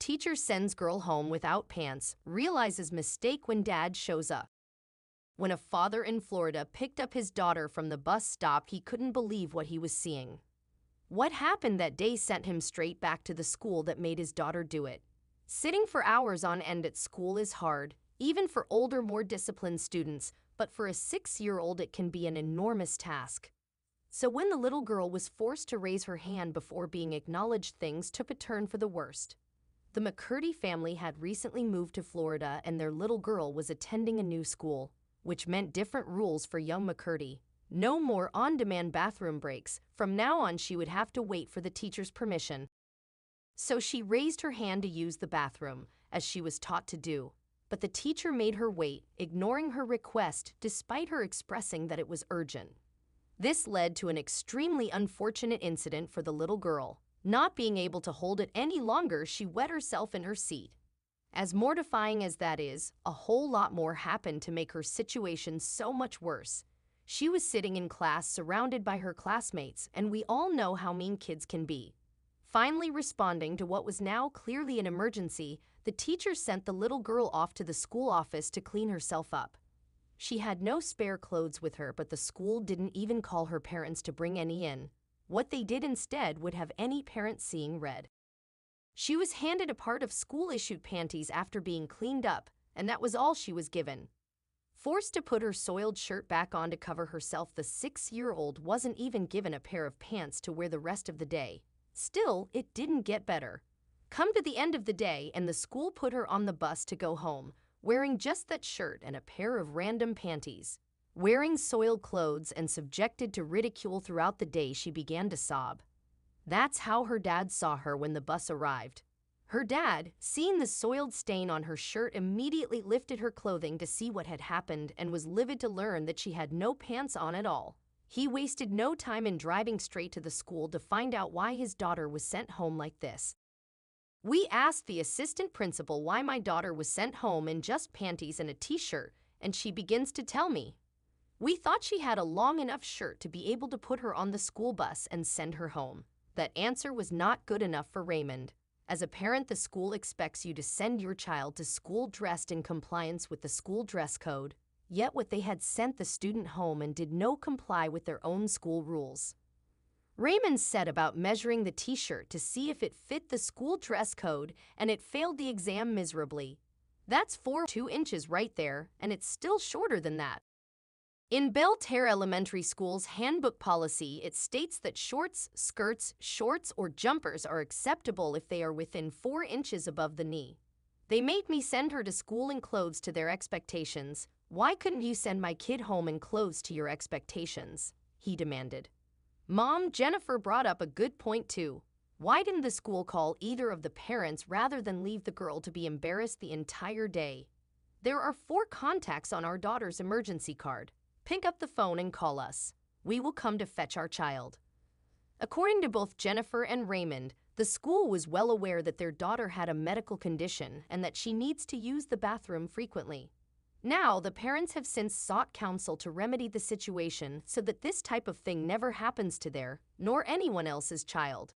Teacher sends girl home without pants, realizes mistake when dad shows up. When a father in Florida picked up his daughter from the bus stop, he couldn't believe what he was seeing. What happened that day sent him straight back to the school that made his daughter do it. Sitting for hours on end at school is hard, even for older, more disciplined students, but for a 6-year-old it can be an enormous task. So when the little girl was forced to raise her hand before being acknowledged, things took a turn for the worst. The McCurdy family had recently moved to Florida and their little girl was attending a new school, which meant different rules for young McCurdy. No more on-demand bathroom breaks. From now on, she would have to wait for the teacher's permission. So she raised her hand to use the bathroom, as she was taught to do. But the teacher made her wait, ignoring her request despite her expressing that it was urgent. This led to an extremely unfortunate incident for the little girl. Not being able to hold it any longer, she wet herself in her seat. As mortifying as that is, a whole lot more happened to make her situation so much worse. She was sitting in class surrounded by her classmates, and we all know how mean kids can be. Finally responding to what was now clearly an emergency, the teacher sent the little girl off to the school office to clean herself up. She had no spare clothes with her, but the school didn't even call her parents to bring any in. What they did instead would have any parent seeing red. She was handed a part of school-issued panties after being cleaned up, and that was all she was given. Forced to put her soiled shirt back on to cover herself, the 6-year-old wasn't even given a pair of pants to wear the rest of the day. Still, it didn't get better. Come to the end of the day, and the school put her on the bus to go home, wearing just that shirt and a pair of random panties. Wearing soiled clothes and subjected to ridicule throughout the day, she began to sob. That's how her dad saw her when the bus arrived. Her dad, seeing the soiled stain on her shirt, immediately lifted her clothing to see what had happened and was livid to learn that she had no pants on at all. He wasted no time in driving straight to the school to find out why his daughter was sent home like this. We asked the assistant principal why my daughter was sent home in just panties and a t-shirt, and she begins to tell me. We thought she had a long enough shirt to be able to put her on the school bus and send her home. That answer was not good enough for Raymond. As a parent, the school expects you to send your child to school dressed in compliance with the school dress code. Yet what they had sent the student home and did not comply with their own school rules. Raymond said about measuring the t-shirt to see if it fit the school dress code, and it failed the exam miserably. That's 4.2 inches right there, and it's still shorter than that. In Belle Terre Elementary School's handbook policy, it states that shorts, skirts, shorts, or jumpers are acceptable if they are within 4 inches above the knee. They made me send her to school in clothes to their expectations. Why couldn't you send my kid home in clothes to your expectations? He demanded. Mom, Jennifer brought up a good point too. Why didn't the school call either of the parents rather than leave the girl to be embarrassed the entire day? There are 4 contacts on our daughter's emergency card. Pick up the phone and call us. We will come to fetch our child. According to both Jennifer and Raymond, the school was well aware that their daughter had a medical condition and that she needs to use the bathroom frequently. Now, the parents have since sought counsel to remedy the situation so that this type of thing never happens to their, nor anyone else's child.